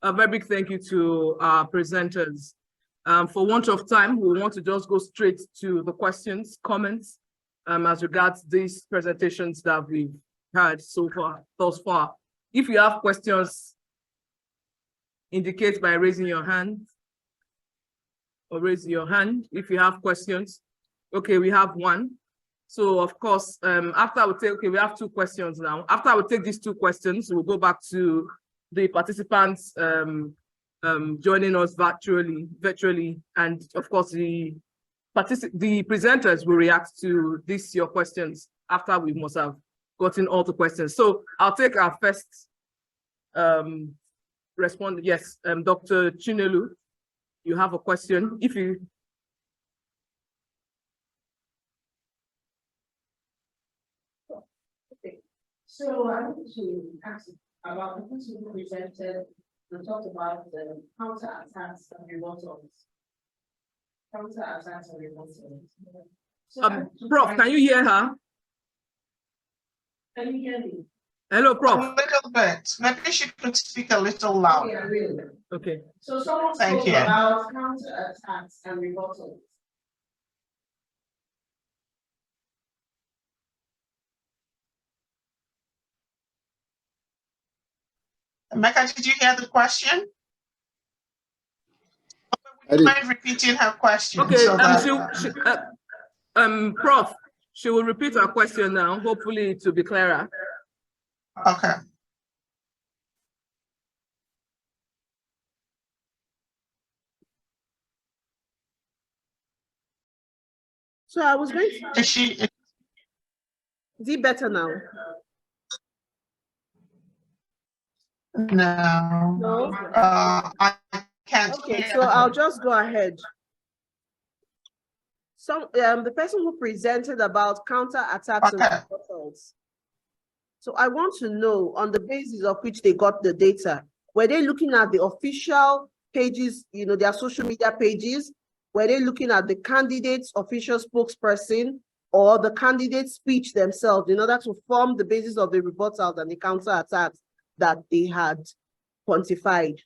a very big thank you to our presenters. For want of time, we want to just go straight to the questions, comments, as regards these presentations that we've had thus far. If you have questions, indicate by raising your hand or raise your hand if you have questions. Okay, we have one. So of course, after we take, okay, we have two questions now. After we take these two questions, we'll go back to the participants joining us virtually, and of course the presenters will react to your questions after we must have gotten all the questions. So I'll take our first respondent. Yes, Dr. Chinedu, you have a question. If you So I want to ask about the person who presented and talked about the counterattacks and rebuttals. Counterattacks and rebuttals. So Prof, can you hear her? Can you hear me? Hello, Prof. A little bit. Maybe she could speak a little louder. Yeah, really. Okay. So someone spoke about counterattacks and rebuttals. Emeka, did you hear the question? Would you mind repeating her question? Okay, so that... Prof, she will repeat her question now. Hopefully it will be clearer. Okay. So I was going to... Is it better now? No. No? I can't. Okay, so I'll just go ahead. So the person who presented about counterattacks and rebuttals. So I want to know, on the basis of which they got the data, were they looking at the official pages, their social media pages? Were they looking at the candidate's official spokesperson or the candidate's speech themselves in order to form the basis of the rebuttals and the counterattacks that they had quantified?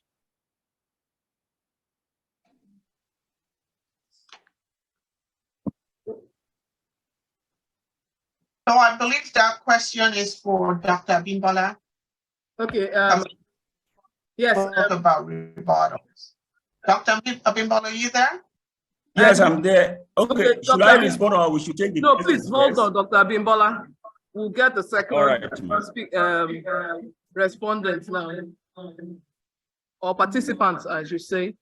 So I believe that question is for Dr. Abimbola. Okay. Yes. Talk about rebuttals. Dr. Abimbola, are you there? Yes, I'm there. Okay, should I respond or we should take the... No, please hold on, Dr. Abimbola. We'll get the second respondent now. Or participants, I should say.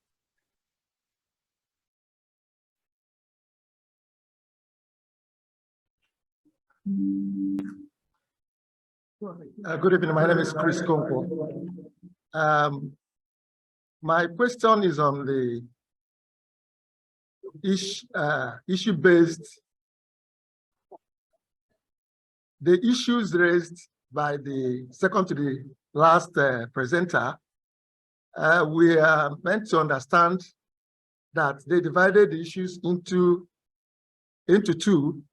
Good evening. My name is Chris Konko. My question is on the issue-based. The issues raised by the second to the last presenter, we are meant to understand that they divided the issues into two,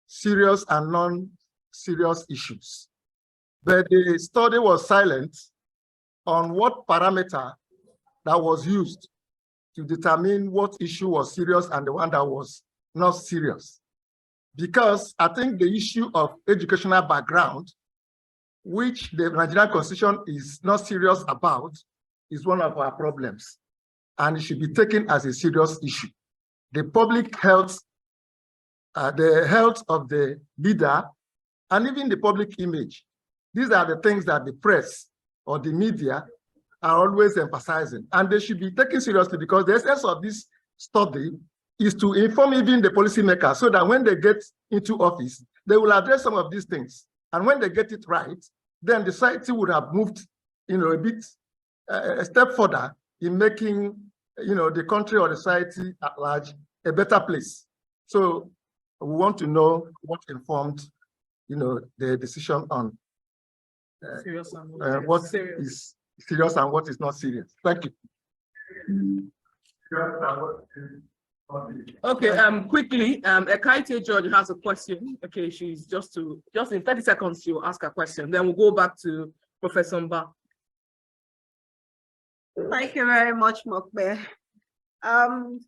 serious and non-serious issues. But the study was silent on what parameter that was used to determine what issue was serious and the one that was not serious. Because I think the issue of educational background, which the Nigerian Constitution is not serious about, is one of our problems. And it should be taken as a serious issue. The public health, the health of the leader, and even the public image. These are the things that the press or the media are always emphasizing. And they should be taken seriously because the essence of this study is to inform even the policymakers so that when they get into office, they will address some of these things. And when they get it right, then the society would have moved, a bit, a step further in making, the country or the society at large a better place. So we want to know what informed, the decision on what is serious and what is not serious. Thank you. Okay, quickly, Ekaite George has a question. Okay, she's just in 30 seconds, she will ask a question. Then we'll go back to Professor Mba. Thank you very much, Mokbe.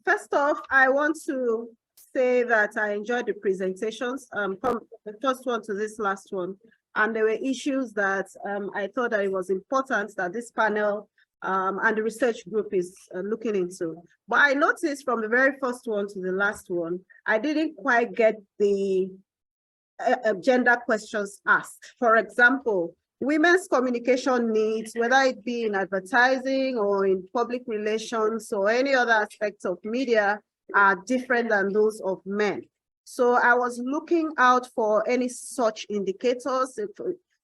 First off, I want to say that I enjoyed the presentations, from the first one to this last one. And there were issues that I thought that it was important that this panel and the research group is looking into. But I noticed from the very first one to the last one, I didn't quite get the gender questions asked. For example, women's communication needs, whether it be in advertising or in public relations or any other aspects of media, are different than those of men. So I was looking out for any such indicators.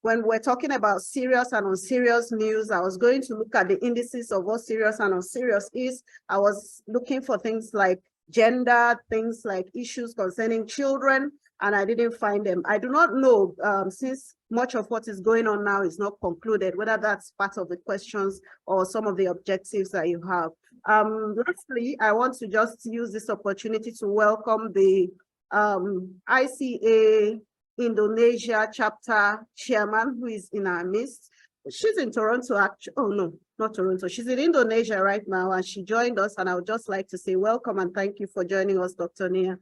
When we're talking about serious and unserious news, I was going to look at the indices of what serious and unserious is. I was looking for things like gender, things like issues concerning children, and I didn't find them. I do not know, since much of what is going on now is not concluded, whether that's part of the questions or some of the objectives that you have. Lastly, I want to just use this opportunity to welcome the ICA Indonesia chapter chairman, who is in our midst. She's in Toronto, actually. Oh no, not Toronto. She's in Indonesia right now, and she joined us. And I would just like to say welcome and thank you for joining us, Dr. Nia.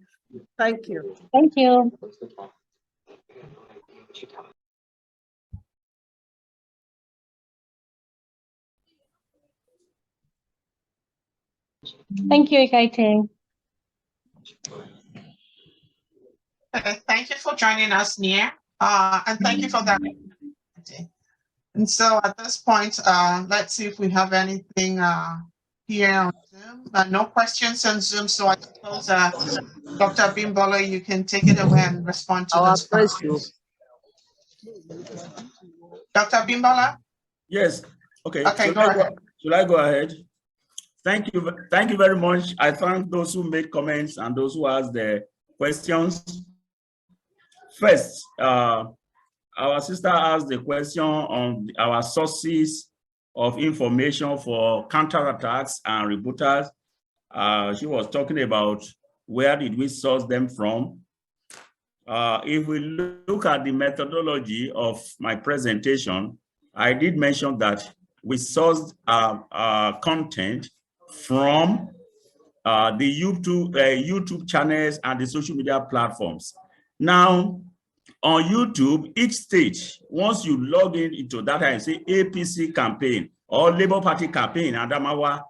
Thank you. Thank you. Thank you, Ikaite. Thank you for joining us, Nia, and thank you for that. And so at this point, let's see if we have anything here on Zoom. No questions on Zoom, so I suppose Dr. Bimbolo, you can take it away and respond to those questions. Dr. Bimbola? Yes. Okay. Okay, go ahead. Should I go ahead? Thank you. Thank you very much. I thank those who made comments and those who asked the questions. First, our sister asked the question on our sources of information for counterattacks and rebooters. She was talking about where did we source them from. If we look at the methodology of my presentation, I did mention that we sourced content from the YouTube channels and the social media platforms. Now, on YouTube, each stage, once you log into that and say APC campaign or Labour Party campaign, Adamawa,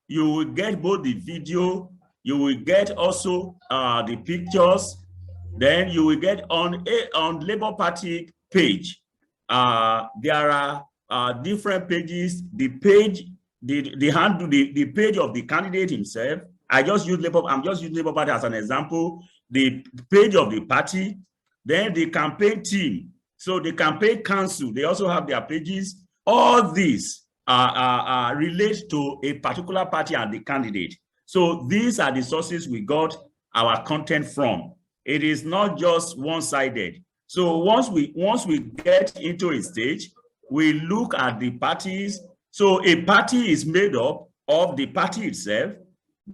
you will get both the video, you will get also the pictures, then you will get on Labour Party page. There are different pages. The page, the handle, the page of the candidate himself. I'm just using Labour Party as an example. The page of the party, then the campaign team. So the campaign council, they also have their pages. All these relate to a particular party and the candidate. So these are the sources we got our content from. It is not just one-sided. So once we get into a stage, we look at the parties. So a party is made up of the party itself,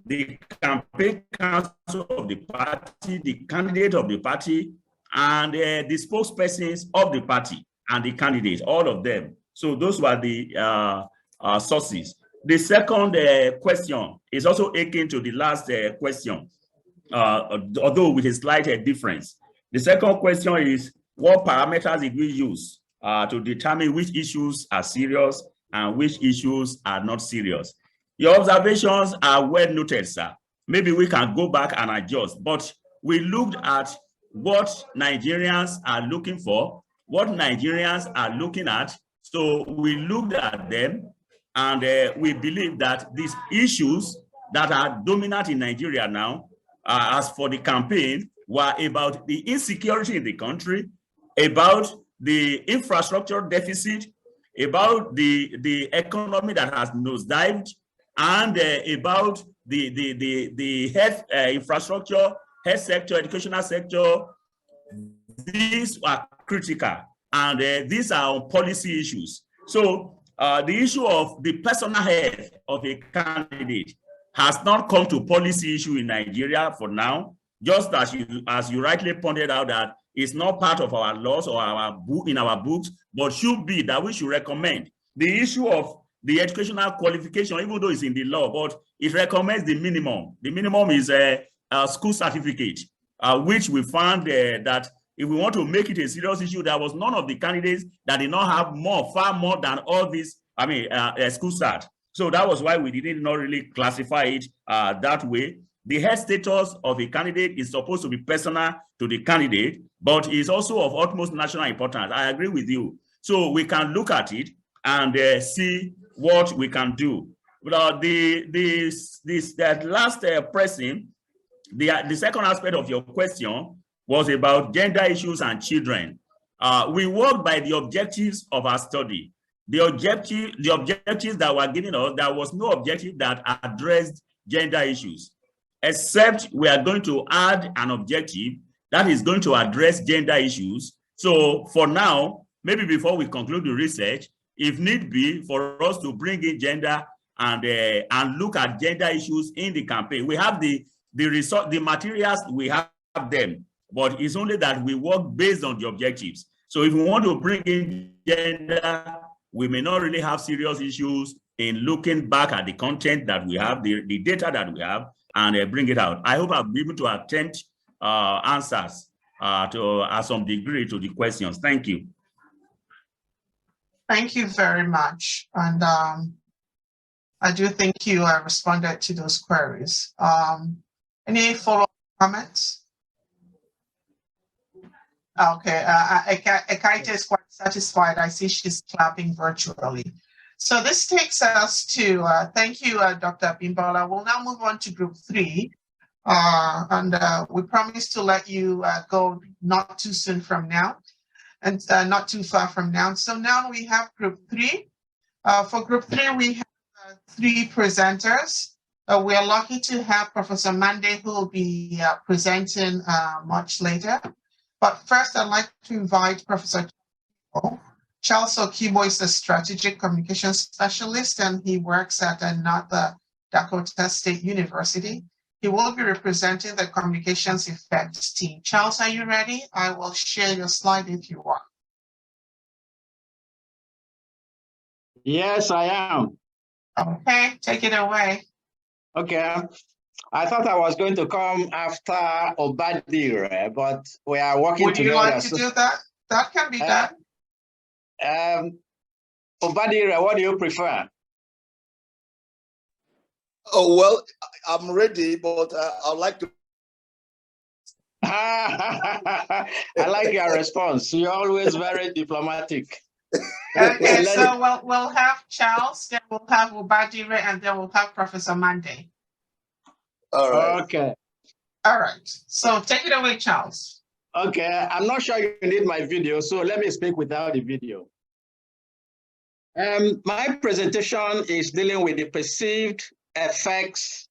the campaign council of the party, the candidate of the party, and the spokespersons of the party and the candidate, all of them. So those were the sources. The second question is also akin to the last question, although with a slight difference. The second question is, what parameters did we use to determine which issues are serious and which issues are not serious? Your observations are well noted, sir. Maybe we can go back and adjust, but we looked at what Nigerians are looking for, what Nigerians are looking at. So we looked at them, and we believe that these issues that are dominant in Nigeria now, as for the campaign, were about the insecurity in the country, about the infrastructure deficit, about the economy that has nosedived, and about the health infrastructure, health sector, educational sector. These are critical, and these are policy issues. So the issue of the personal health of a candidate has not come to policy issue in Nigeria for now, just as you rightly pointed out that it's not part of our laws or our book in our books, but should be that we should recommend. The issue of the educational qualification, even though it's in the law, but it recommends the minimum. The minimum is a school certificate, which we found that if we want to make it a serious issue, there was none of the candidates that did not have far more than all these, school cert. So that was why we did not really classify it that way. The health status of a candidate is supposed to be personal to the candidate, but is also of utmost national importance. I agree with you. So we can look at it and see what we can do. But that last person, the second aspect of your question was about gender issues and children. We work by the objectives of our study. The objectives that were given us, there was no objective that addressed gender issues, except we are going to add an objective that is going to address gender issues. So for now, maybe before we conclude the research, if need be, for us to bring in gender and look at gender issues in the campaign. We have the materials, we have them, but it's only that we work based on the objectives. So if we want to bring in gender, we may not really have serious issues in looking back at the content that we have, the data that we have, and bring it out. I hope I'll be able to attempt answers to some degree to the questions. Thank you. Thank you very much. And I do think you responded to those queries. Any follow-up comments? Okay, Ekaite is quite satisfied. I see she's clapping virtually. So this takes us to, thank you, Dr. Bimbola. We'll now move on to group 3. And we promise to let you go not too soon from now and not too far from now. So now we have group 3. For group 3, we have 3 presenters. We are lucky to have Professor Mande, who will be presenting much later. But first, I'd like to invite Professor Okigbo. Charles Okigbo is a strategic communications specialist, and he works at another Dakota State University. He will be representing the communications effects team. Charles, are you ready? I will share your slide if you want. Yes, I am. Okay, take it away. Okay. I thought I was going to come after Ubadire, but we are working together. Would you like to do that? That can be done. Ubadire, what do you prefer? Oh, well, I'm ready, but I'd like to. I like your response. You're always very diplomatic. Okay, so we'll have Charles, then we'll have Ubadire, and then we'll have Professor Mande. All right. Okay. All right. So take it away, Charles. Okay. I'm not sure you need my video, so let me speak without the video. My presentation is dealing with the perceived effects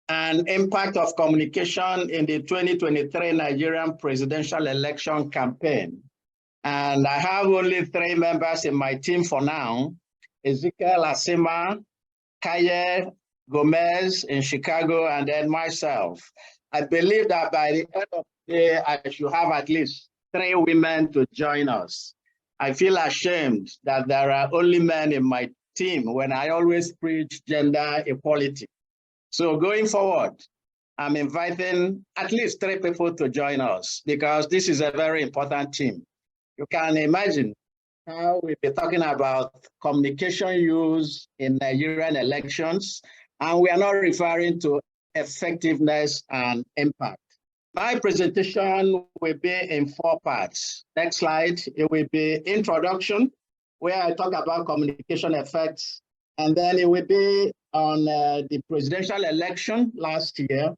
and impact of communication in the 2023 Nigerian presidential election campaign. And I have only 3 members in my team for now: Ezekiel Asima, Kaye Gomez in Chicago, and then myself. I believe that by the end of the day, I should have at least 3 women to join us. I feel ashamed that there are only men in my team when I always preach gender equality. So going forward, I'm inviting at least 3 people to join us because this is a very important team. You can imagine how we'll be talking about communication use in Nigerian elections, and we are not referring to effectiveness and impact. My presentation will be in 4 parts. Next slide, it will be introduction, where I talk about communication effects, and then it will be on the presidential election last year,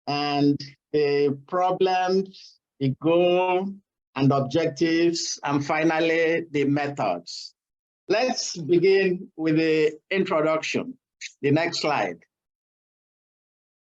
and the problems, the goal, and objectives, and finally, the methods. Let's begin with the introduction. The next slide.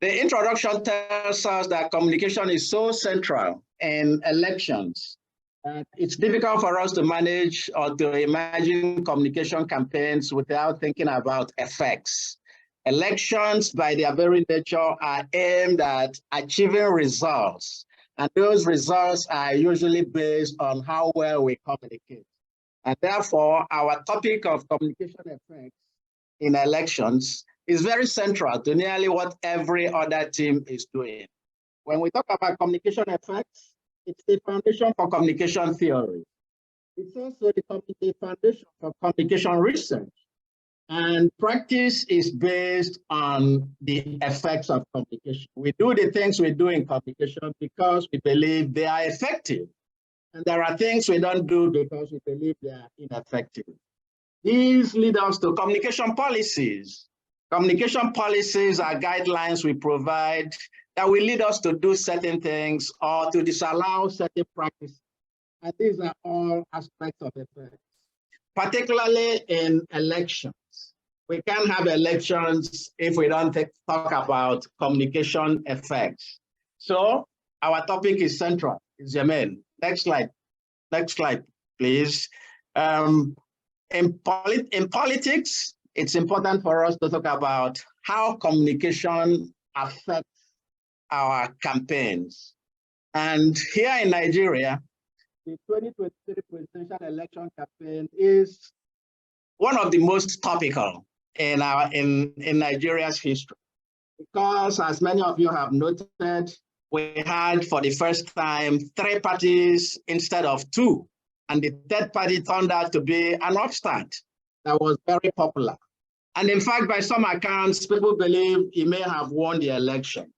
The introduction tells us that communication is so central in elections that it's difficult for us to manage or to imagine communication campaigns without thinking about effects. Elections, by their very nature, are aimed at achieving results. And those results are usually based on how well we communicate. And therefore, our topic of communication effects in elections is very central to nearly what every other team is doing. When we talk about communication effects, it's the foundation for communication theory. It's also the foundation for communication research. And practice is based on the effects of communication. We do the things we do in communication because we believe they are effective. And there are things we don't do because we believe they are ineffective. These lead us to communication policies. Communication policies are guidelines we provide that will lead us to do certain things or to disallow certain practices. And these are all aspects of effects, particularly in elections. We can't have elections if we don't talk about communication effects. So our topic is central, is germane. Next slide. Next slide, please. In politics, it's important for us to talk about how communication affects our campaigns. And here in Nigeria, the 2023 presidential election campaign is one of the most topical in Nigeria's history. Because as many of you have noted, we had for the first time 3 parties instead of 2. And the third party turned out to be an upstart that was very popular. And in fact, by some accounts, people believe he may have won the election.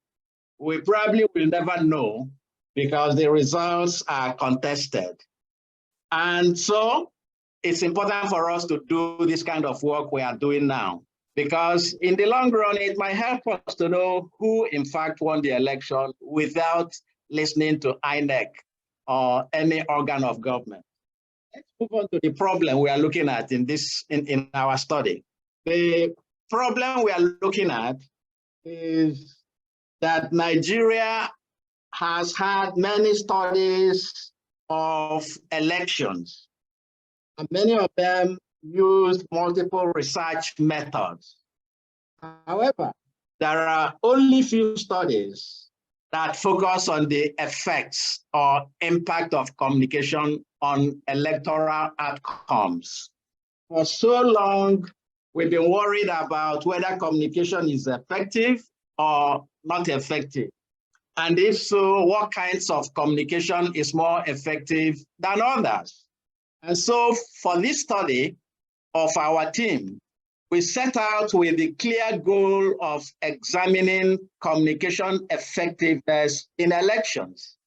We probably will never know because the results are contested. And so it's important for us to do this kind of work we are doing now, because in the long run, it might help us to know who in fact won the election without listening to INEC or any organ of government. Let's move on to the problem we are looking at in our study. The problem we are looking at is that Nigeria has had many studies of elections, and many of them used multiple research methods. However, there are only few studies that focus on the effects or impact of communication on electoral outcomes. For so long, we've been worried about whether communication is effective or not effective. And if so, what kinds of communication is more effective than others? And so for this study of our team, we set out with the clear goal of examining communication effectiveness in elections.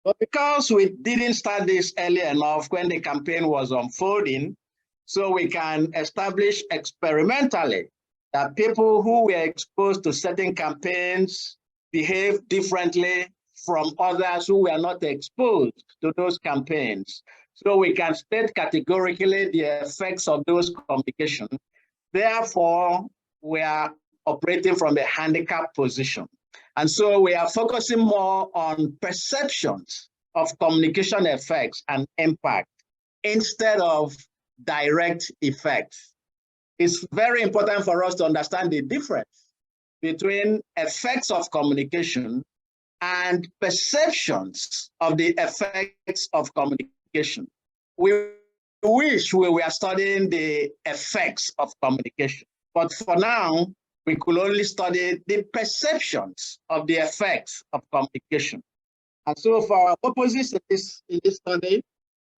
But because we didn't start this early enough when the campaign was unfolding, so we can establish experimentally that people who were exposed to certain campaigns behave differently from others who were not exposed to those campaigns. So we can state categorically the effects of those communications. Therefore, we are operating from a handicap position. And so we are focusing more on perceptions of communication effects and impact instead of direct effects. It's very important for us to understand the difference between effects of communication and perceptions of the effects of communication. We wish we were studying the effects of communication, but for now, we could only study the perceptions of the effects of communication. And so for our purposes in this study,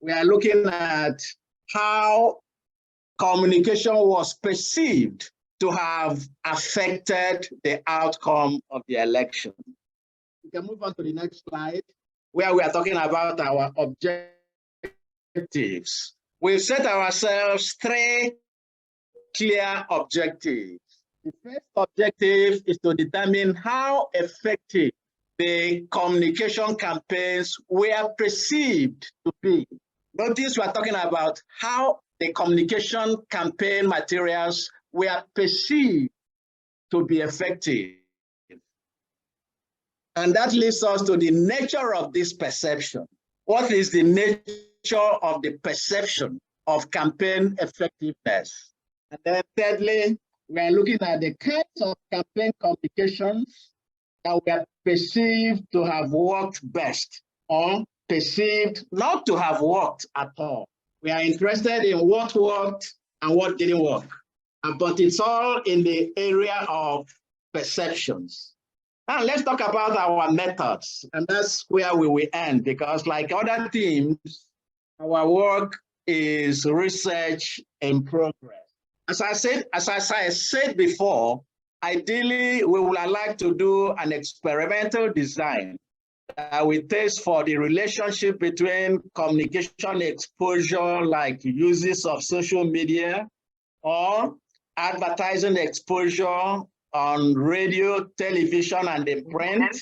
we are looking at how communication was perceived to have affected the outcome of the election. We can move on to the next slide, where we are talking about our objectives. We've set ourselves 3 clear objectives. The first objective is to determine how effective the communication campaigns were perceived to be. Notice we are talking about how the communication campaign materials were perceived to be effective. And that leads us to the nature of this perception. What is the nature of the perception of campaign effectiveness? And then thirdly, we are looking at the kinds of campaign communications that were perceived to have worked best or perceived not to have worked at all. We are interested in what worked and what didn't work. But it's all in the area of perceptions. Now let's talk about our methods. And that's where we will end, because like other teams, our work is research in progress. As I said before, ideally, we would like to do an experimental design that we test for the relationship between communication exposure, like uses of social media, or advertising exposure on radio, television, and in print,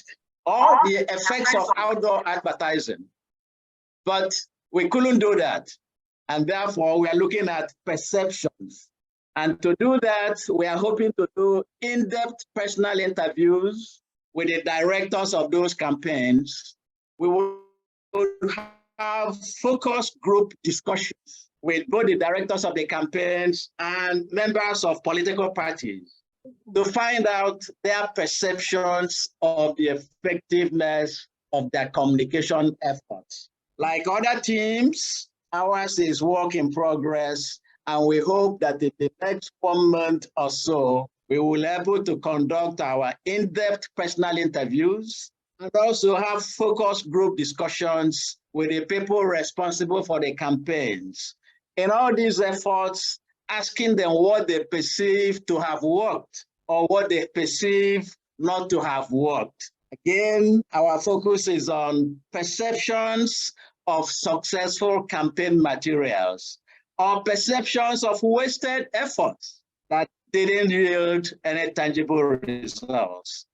or the effects of outdoor advertising. But we couldn't do that. And therefore, we are looking at perceptions. And to do that, we are hoping to do in-depth personal interviews with the directors of those campaigns. We will have focus group discussions with both the directors of the campaigns and members of political parties to find out their perceptions of the effectiveness of their communication efforts. Like other teams, ours is work in progress, and we hope that in the next 1 month or so, we will be able to conduct our in-depth personal interviews and also have focus group discussions with the people responsible for the campaigns. In all these efforts, asking them what they perceive to have worked or what they perceive not to have worked. Again, our focus is on perceptions of successful campaign materials or perceptions of wasted efforts that didn't yield any tangible results.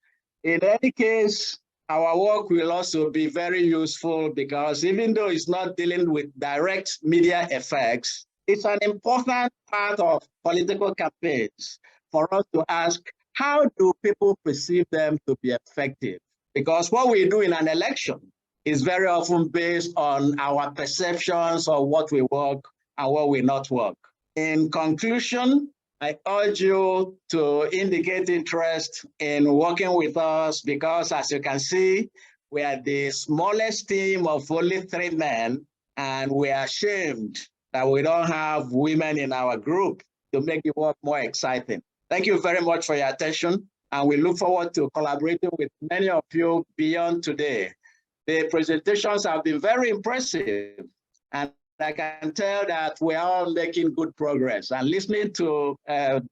In any case, our work will also be very useful because even though it's not dealing with direct media effects, it's an important part of political campaigns for us to ask, how do people perceive them to be effective? Because what we do in an election is very often based on our perceptions of what we work and what will not work. In conclusion, I urge you to indicate interest in working with us because, as you can see, we are the smallest team of only 3 men, and we are ashamed that we don't have women in our group to make the work more exciting. Thank you very much for your attention, and we look forward to collaborating with many of you beyond today. The presentations have been very impressive, and I can tell that we're all making good progress. And listening to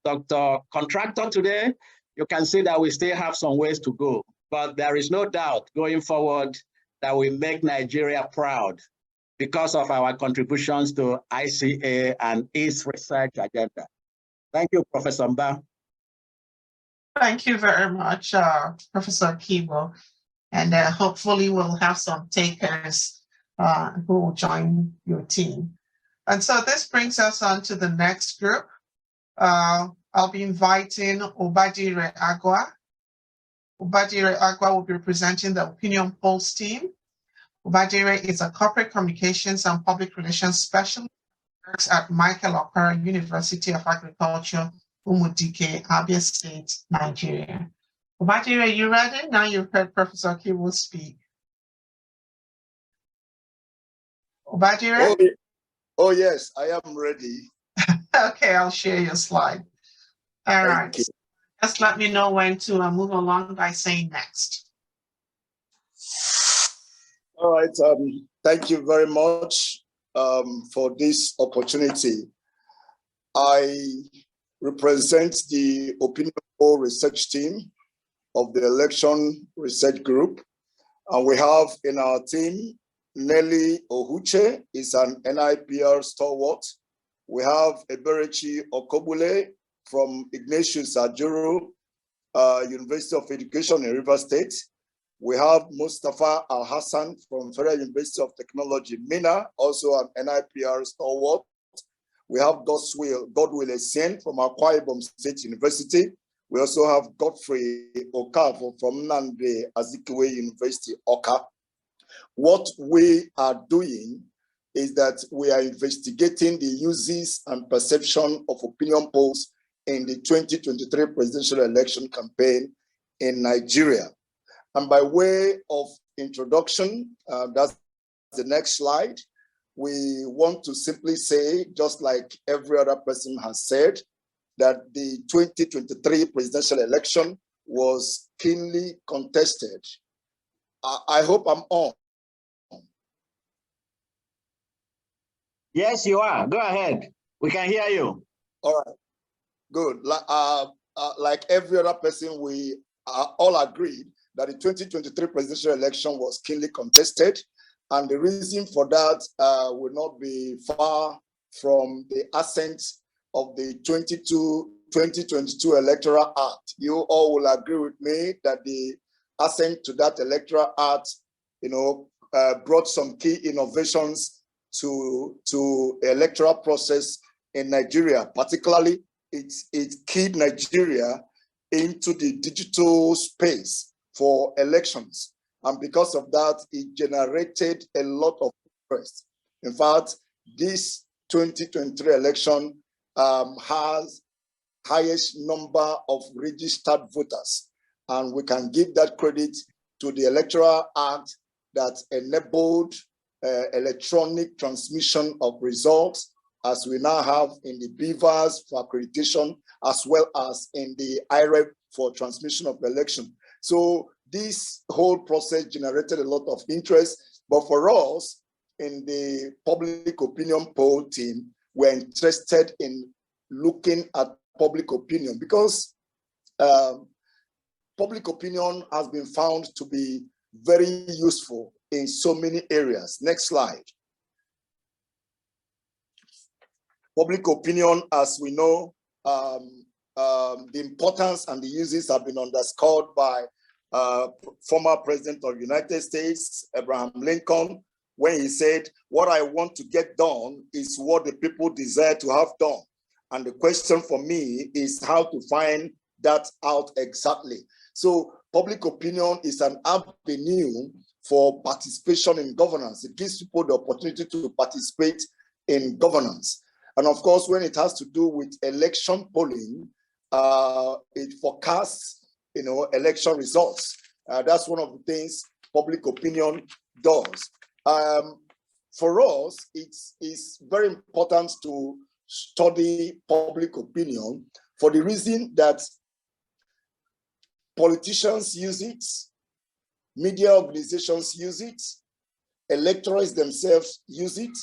Dr. Contractor today, you can see that we still have some ways to go. But there is no doubt going forward that we make Nigeria proud because of our contributions to ICA and its research agenda. Thank you, Professor Mba. Thank you very much, Professor Okigbo. And hopefully we'll have some takers who will join your team. And so this brings us on to the next group. I'll be inviting Ubadire Ogua. Ubadire Ogua will be representing the Opinion Polls team. Ubadire is a corporate communications and public relations specialist, works at Michael Okpara University of Agriculture, Umudike, Abia State, Nigeria. Ubadire, are you ready? Now you've heard Professor Okigbo speak. Ubadire? Oh, yes, I am ready. Okay, I'll share your slide. All right. Just let me know when to move along by saying next. All right, thank you very much for this opportunity. I represent the Opinion Poll Research Team of the Election Research Group. And we have in our team, Nelly Ohuche is an NIPR stalwart. We have Eberechi Okobule from Ignatius Ajuru, University of Education in River State. We have Mustafa Al-Hassan from Federal University of Technology, Mina, also an NIPR stalwart. We have Godwill Essien from Akwa Ibom State University. We also have Godfrey Okafo from Nnamdi Azikiwe University, Oka. What we are doing is that we are investigating the uses and perception of opinion polls in the 2023 presidential election campaign in Nigeria. And by way of introduction, that's the next slide. we want to simply say, just like every other person has said, that the 2023 presidential election was keenly contested. I hope I'm on. Yes, you are. Go ahead. We can hear you. All right, good. Like every other person, we all agreed that the 2023 presidential election was keenly contested. And the reason for that will not be far from the assent of the 2022 Electoral Act. You all will agree with me that the assent to that Electoral Act, brought some key innovations to electoral process in Nigeria. Particularly, it keyed Nigeria into the digital space for elections. And because of that, it generated a lot of interest. In fact, this 2023 election has highest number of registered voters. And we can give that credit to the Electoral Act that enabled electronic transmission of results, as we now have in the BVAS for accreditation, as well as in the IREP for transmission of election. So this whole process generated a lot of interest, but for us in the public opinion poll team, we're interested in looking at public opinion because public opinion has been found to be very useful in so many areas. Next slide. Public opinion, as we know, the importance and the uses have been underscored by former President of the United States, Abraham Lincoln, when he said, "What I want to get done is what the people desire to have done." And the question for me is how to find that out exactly. So public opinion is an avenue for participation in governance. It gives people the opportunity to participate in governance. And of course, when it has to do with election polling, it forecasts, election results. That's one of the things public opinion does. For us, it's very important to study public opinion for the reason that politicians use it, media organizations use it, electors themselves use it.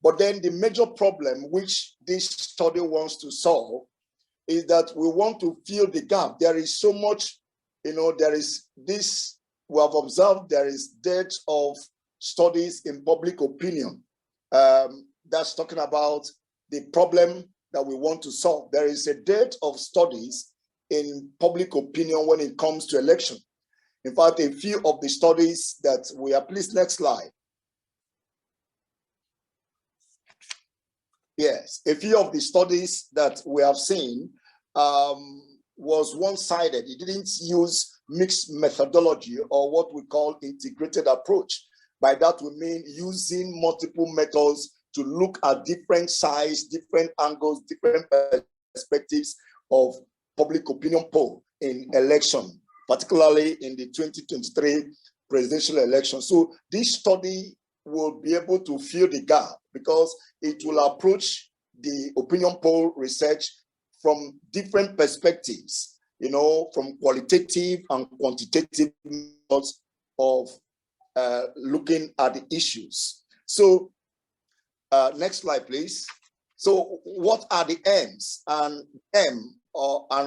But then the major problem which this study wants to solve is that we want to fill the gap. There is so much, there is this, we have observed there is dearth of studies in public opinion. That's talking about the problem that we want to solve. There is a dearth of studies in public opinion when it comes to election. In fact, a few of the studies that we are, please, next slide. Yes, a few of the studies that we have seen was one-sided. It didn't use mixed methodology or what we call integrated approach. By that, we mean using multiple methods to look at different sides, different angles, different perspectives of public opinion poll in election, particularly in the 2023 presidential election. So this study will be able to fill the gap because it will approach the opinion poll research from different perspectives, from qualitative and quantitative methods of looking at the issues. So next slide, please. So what are the aims and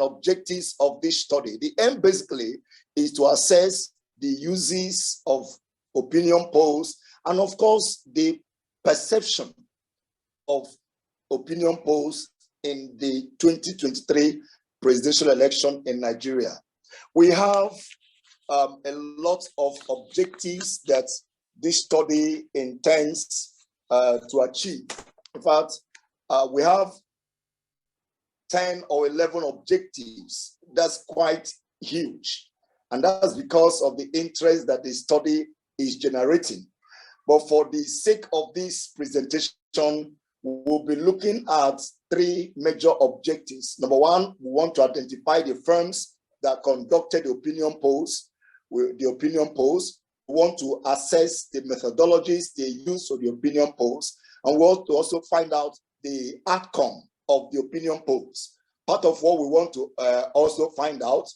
objectives of this study? The aim basically is to assess the uses of opinion polls and of course the perception of opinion polls in the 2023 presidential election in Nigeria. We have a lot of objectives that this study intends to achieve. In fact, we have 10 or 11 objectives. That's quite huge. And that's because of the interest that the study is generating. But for the sake of this presentation, we'll be looking at three major objectives. Number one, we want to identify the firms that conducted the opinion polls. We want to assess the methodologies they use for the opinion polls, and we want to also find out the outcome of the opinion polls. Part of what we want to also find out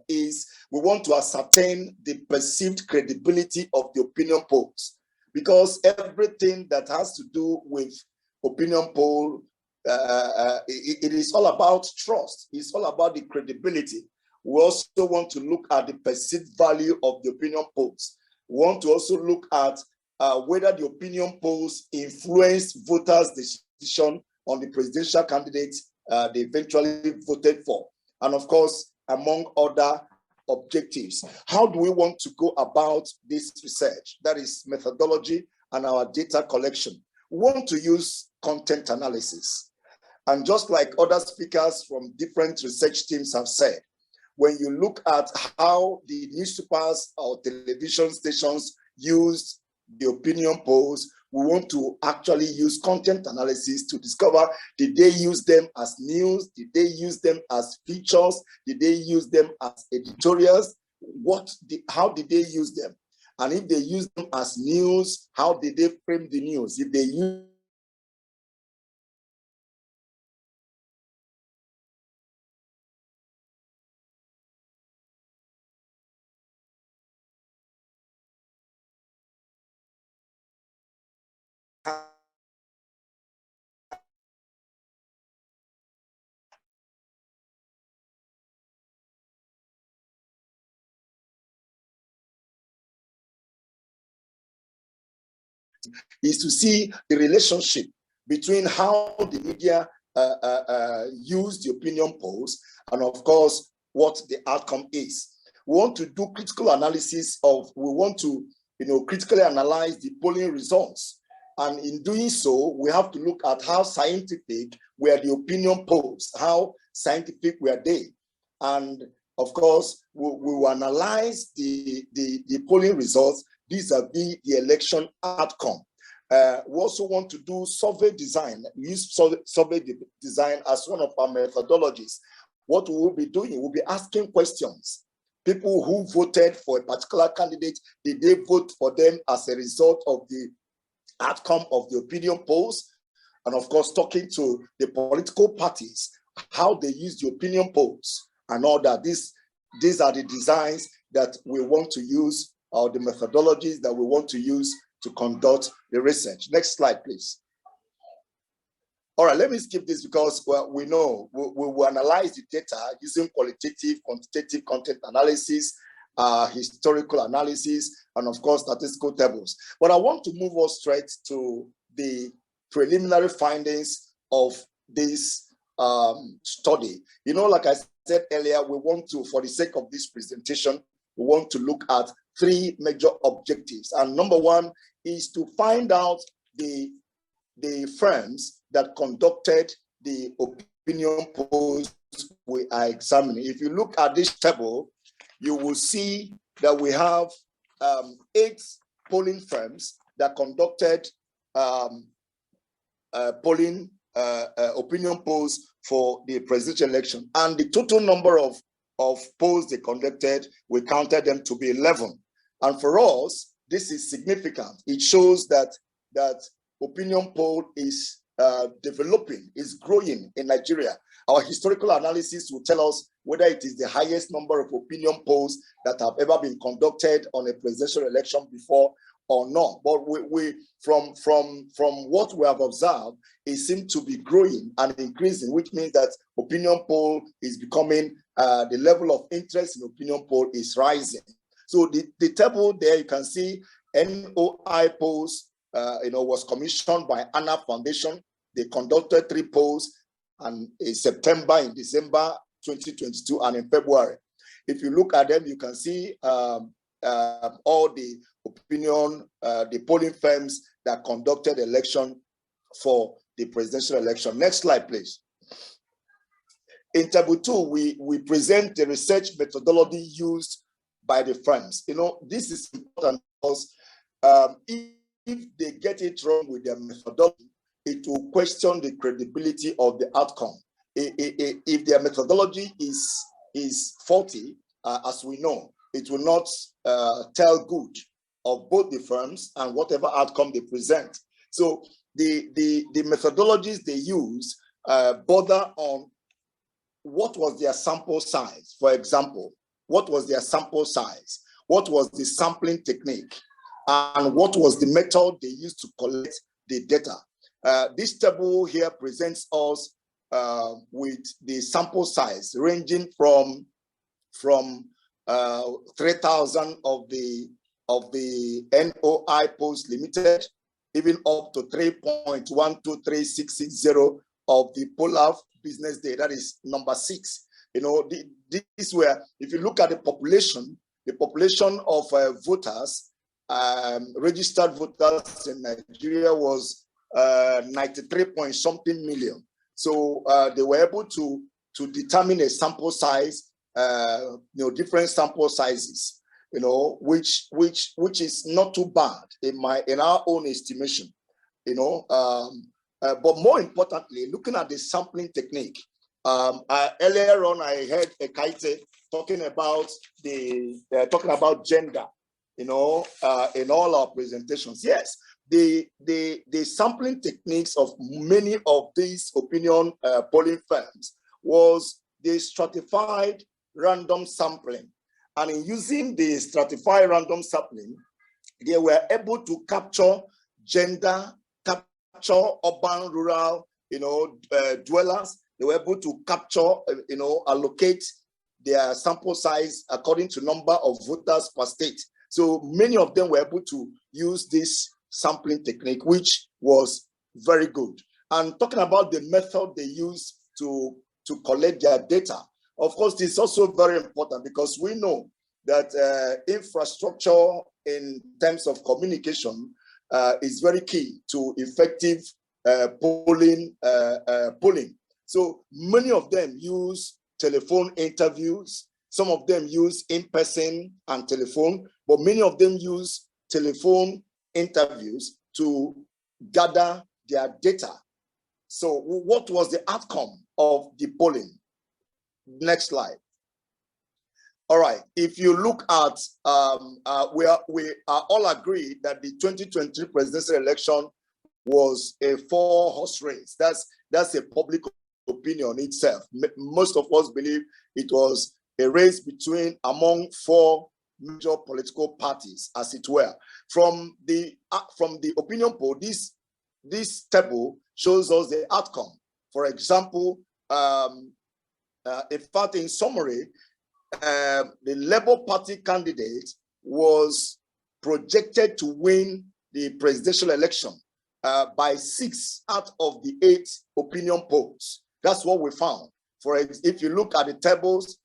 is we want to ascertain the perceived credibility of the opinion polls, because everything that has to do with opinion poll, it is all about trust. It's all about the credibility. We also want to look at the perceived value of the opinion polls. We want to also look at whether the opinion polls influence voters' decision on the presidential candidate they eventually voted for. And of course, among other objectives. How do we want to go about this research? That is methodology and our data collection. We want to use content analysis. And just like other speakers from different research teams have said, when you look at how the newspapers or television stations used the opinion polls, we want to actually use content analysis to discover, did they use them as news? Did they use them as features? Did they use them as editorials? How did they use them? And if they use them as news, how did they frame the news? If they use is to see the relationship between how the media use the opinion polls and, of course, what the outcome is. We want to do critical analysis of, we want to critically analyze the polling results. And in doing so, we have to look at how scientific were the opinion polls, how scientific were they. And of course, we will analyze the polling results vis-a-vis the election outcome. We also want to do survey design, use survey design as one of our methodologies. What we will be doing, we'll be asking questions. People who voted for a particular candidate, did they vote for them as a result of the outcome of the opinion polls? And of course, talking to the political parties, how they use the opinion polls and all that. These are the designs that we want to use, or the methodologies that we want to use to conduct the research. Next slide, please. All right, let me skip this because we know we will analyze the data using qualitative, quantitative content analysis, historical analysis, and of course, statistical tables. But I want to move us straight to the preliminary findings of this study. Like I said earlier, we want to, for the sake of this presentation, we want to look at 3 major objectives. And number 1 is to find out the firms that conducted the opinion polls we are examining. If you look at this table, you will see that we have 8 polling firms that conducted opinion polls for the presidential election. And the total number of polls they conducted, we counted them to be 11. And for us, this is significant. It shows that opinion poll is developing, is growing in Nigeria. Our historical analysis will tell us whether it is the highest number of opinion polls that have ever been conducted on a presidential election before or not. But from what we have observed, it seems to be growing and increasing, which means that opinion poll is becoming, the level of interest in opinion poll is rising. So the table there, you can see NOI polls, was commissioned by Anna Foundation. They conducted 3 polls, and in September, in December 2022, and in February. If you look at them, you can see all the opinion, the polling firms that conducted election for the presidential election. Next slide, please. In table 2, we present the research methodology used by the firms. This is important because if they get it wrong with their methodology, it will question the credibility of the outcome. If their methodology is faulty, as we know, it will not tell good of both the firms and whatever outcome they present. So the methodologies they use bother on what was their sample size. For example, what was their sample size? What was the sampling technique? And what was the method they used to collect the data? This table here presents us with the sample size ranging from 3,000 of the NOI post limited, even up to 3.123660 of the Polar business day. That is number 6. You know, this where, if you look at the population of voters, registered voters in Nigeria was 93 point something million. So they were able to determine a sample size, different sample sizes, which is not too bad in our own estimation, but more importantly, looking at the sampling technique. Earlier on, I heard Ekaite talking about gender, in all our presentations. Yes, the sampling techniques of many of these opinion polling firms was the stratified random sampling. And in using the stratified random sampling, they were able to capture gender, capture urban, rural, dwellers. They were able to capture, allocate their sample size according to number of voters per state. So many of them were able to use this sampling technique, which was very good. And talking about the method they use to collect their data, of course, this is also very important because we know that infrastructure in terms of communication is very key to effective polling. So many of them use telephone interviews. Some of them use in-person and telephone, but many of them use telephone interviews to gather their data. So what was the outcome of the polling? Next slide. All right, if you look at, we are all agreed that the 2023 presidential election was a 4-horse race. That's a public opinion itself. Most of us believe it was a race among 4 major political parties, as it were. From the opinion poll, this table shows us the outcome. For example, in fact, in summary, the Labour Party candidate was projected to win the presidential election by 6 out of the 8 opinion polls. That's what we found. If you look at the tables,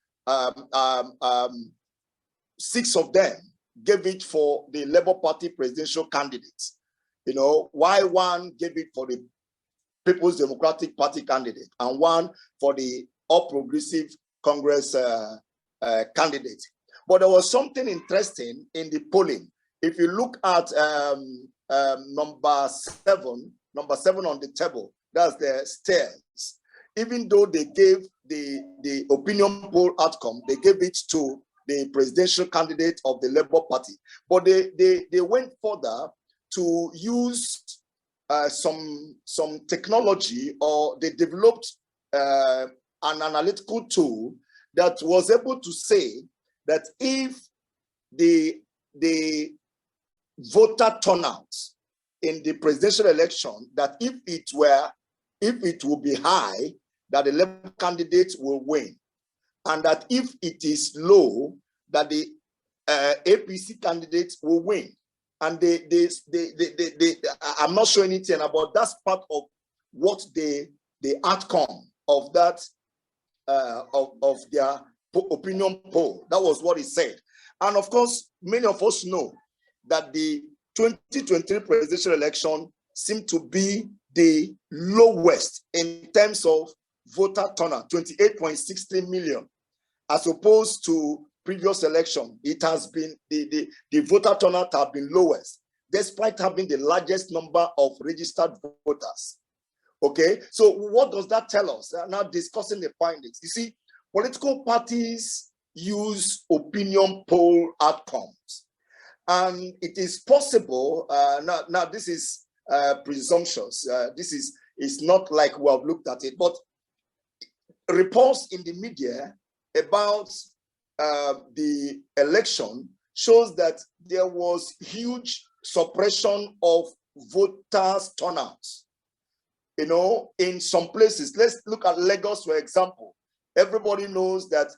6 of them gave it for the Labour Party presidential candidates. While 1 gave it for the People's Democratic Party candidate and 1 for the All Progressive Congress candidate. But there was something interesting in the polling. If you look at number 7 on the table, that's the stairs. Even though they gave the opinion poll outcome, they gave it to the presidential candidate of the Labour Party. But they went further to use some technology, or they developed an analytical tool that was able to say that if the voter turnout in the presidential election, that if it will be high, that the Labour candidate will win, and that if it is low, that the APC candidate will win. And I'm not sure anything about that's part of what the outcome of that of their opinion poll. That was what he said. And of course, many of us know that the 2023 presidential election seemed to be the lowest in terms of voter turnout, 28.63 million, as opposed to previous election. It has been the voter turnout have been lowest, despite having the largest number of registered voters. Okay, so what does that tell us? Now discussing the findings. You see, political parties use opinion poll outcomes. And it is possible, now this is presumptuous, this is not like we have looked at it, but reports in the media about the election shows that there was huge suppression of voters' turnouts. You know, in some places, let's look at Lagos, for example. Everybody knows that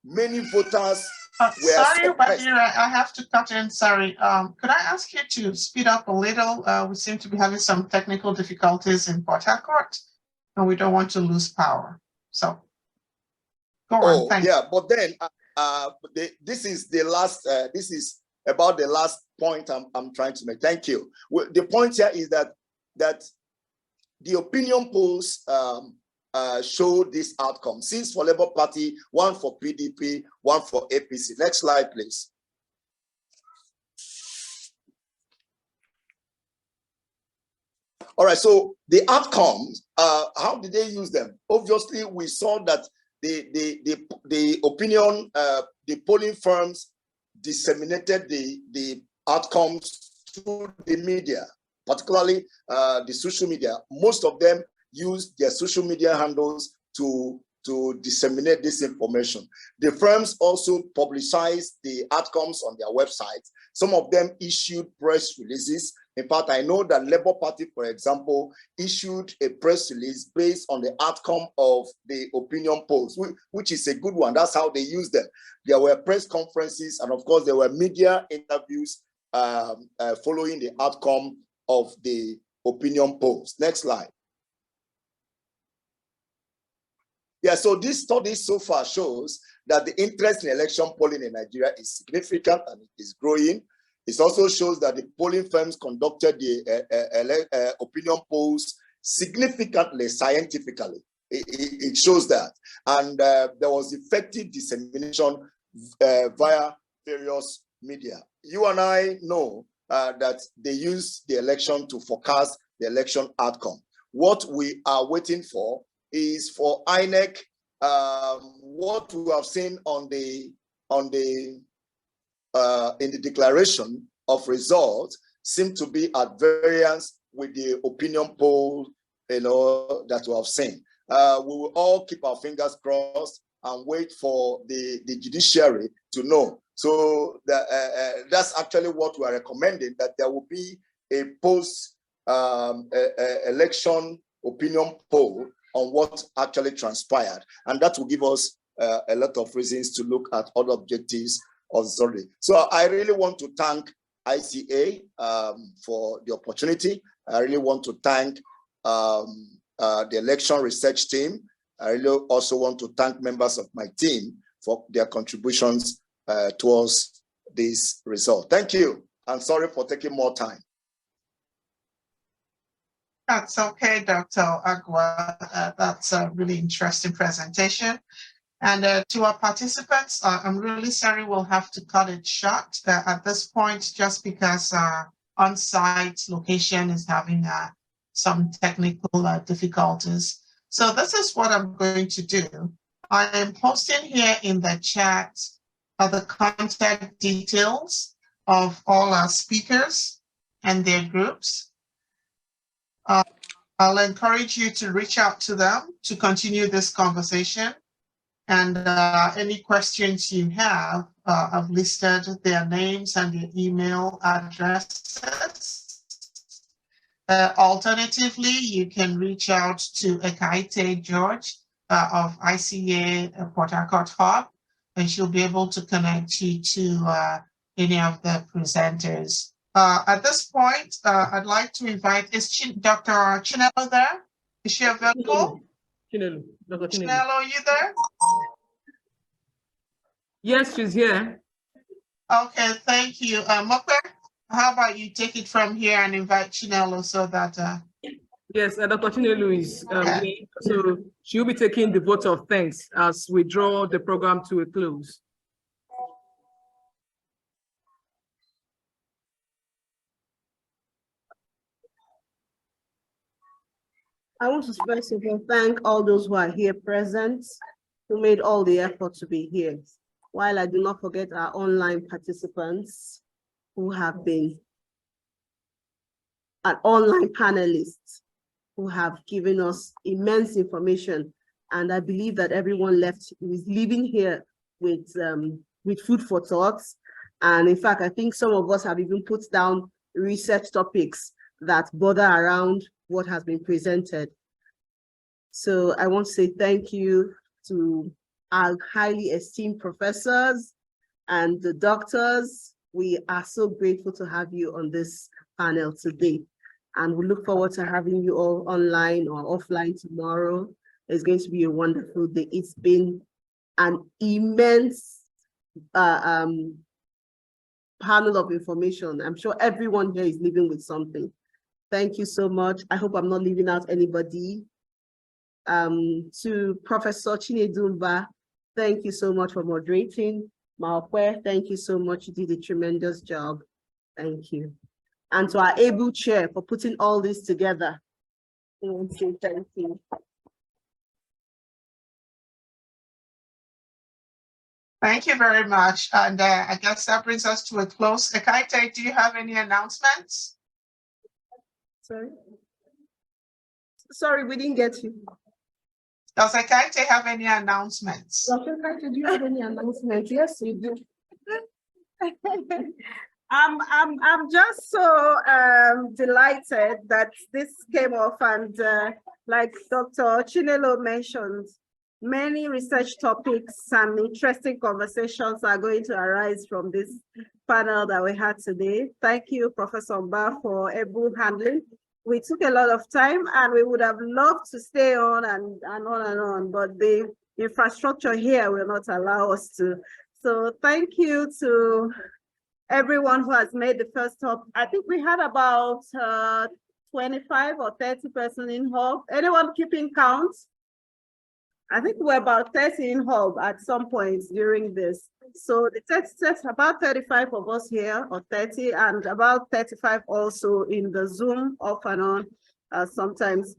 many voters were sorry, suppressed. Ubadire, I have to cut in. Sorry. Could I ask you to speed up a little? We seem to be having some technical difficulties in Port Harcourt, and we don't want to lose power. So, go on. Thank you. But then this is the last. This is about the last point I'm trying to make. Thank you. The point here is that the opinion polls show this outcome. 6 for Labour Party, 1 for PDP, 1 for APC. Next slide, please. All right, so the outcomes, how did they use them? Obviously, we saw that the opinion, the polling firms disseminated the outcomes through the media, particularly the social media. Most of them used their social media handles to disseminate this information. The firms also publicized the outcomes on their websites. Some of them issued press releases. In fact, I know that Labour Party, for example, issued a press release based on the outcome of the opinion polls, which is a good one. That's how they used them. There were press conferences, and of course, there were media interviews following the outcome of the opinion polls. Next slide. Yeah, so this study so far shows that the interest in election polling in Nigeria is significant and it is growing. It also shows that the polling firms conducted the opinion polls significantly, scientifically. It shows that. And there was effective dissemination via various media. You and I know that they use the election to forecast the election outcome. What we are waiting for is for INEC, what we have seen in the declaration of results seem to be at variance with the opinion poll, that we have seen. We will all keep our fingers crossed and wait for the judiciary to know. So that's actually what we are recommending, that there will be a post election opinion poll on what actually transpired. And that will give us a lot of reasons to look at other objectives of the study. So I really want to thank ICA for the opportunity. I really want to thank the election research team. I really also want to thank members of my team for their contributions towards this result. Thank you. I'm sorry for taking more time. That's okay, Dr. Ogua. That's a really interesting presentation. And to our participants, I'm really sorry we'll have to cut it short at this point, just because on-site location is having some technical difficulties. So this is what I'm going to do. I am posting here in the chat the contact details of all our speakers and their groups. I'll encourage you to reach out to them to continue this conversation. And any questions you have, I've listed their names and their email addresses. Alternatively, you can reach out to Ekaite George of ICA Port Harcourt Hub, and she'll be able to connect you to any of the presenters. At this point, I'd like to invite, is Dr. Chinedu there? Is she available? Chinedu. Dr. Chinedu. Chinedu, are you there? Yes, she's here. Okay, thank you. Mope, how about you take it from here and invite Chinedu so that... Yes, Dr. Chinedu is okay. here, so she'll be taking the vote of thanks as we draw the program to a close. I want to first of all thank all those who are here present, who made all the effort to be here. while I do not forget our online participants who have been an online panelists who have given us immense information. And I believe that everyone is leaving here with food for thought. And in fact, I think some of us have even put down research topics that border around what has been presented. So I want to say thank you to our highly esteemed professors and the doctors. We are so grateful to have you on this panel today. And we look forward to having you all online or offline tomorrow. It's going to be a wonderful day. It's been an immense panel of information. I'm sure everyone here is leaving with something. Thank you so much. I hope I'm not leaving out anybody. To Professor Chinedu, thank you so much for moderating. Maokwe, thank you so much. You did a tremendous job. Thank you. And to our able chair for putting all this together. Thank you. Thank you very much. And I guess that brings us to a close. Ekaite, do you have any announcements? Sorry, we didn't get you. Does Ekaite have any announcements? Dr. Ekaite, do you have any announcements? Yes, you do. I'm just so delighted that this came off, and like Dr. Chinelo mentioned, many research topics and interesting conversations are going to arise from this panel that we had today. Thank you, Professor Mba, for able handling. We took a lot of time and we would have loved to stay on and on, but the infrastructure here will not allow us to. So thank you to everyone who has made the first talk. I think we had about 25 or 30 persons in hall. Anyone keeping count? I think we're about 30 in hall at some point during this. So the text says about 35 of us here, or 30, and about 35 also in the Zoom off and on sometimes.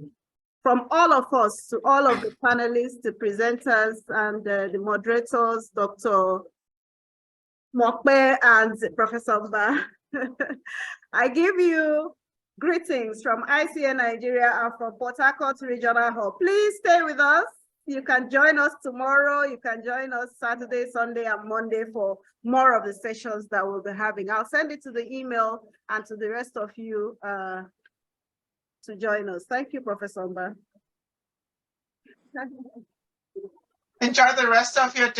From all of us to all of the panelists, the presenters, and the moderators, Dr. Mokbe and Professor Mba. I give you greetings from ICA Nigeria and from Port Harcourt Regional Hub. Please stay with us. You can join us tomorrow. You can join us Saturday, Sunday, and Monday for more of the sessions that we'll be having. I'll send it to the email and to the rest of you to join us. Thank you, Professor Mba. Enjoy the rest of your day.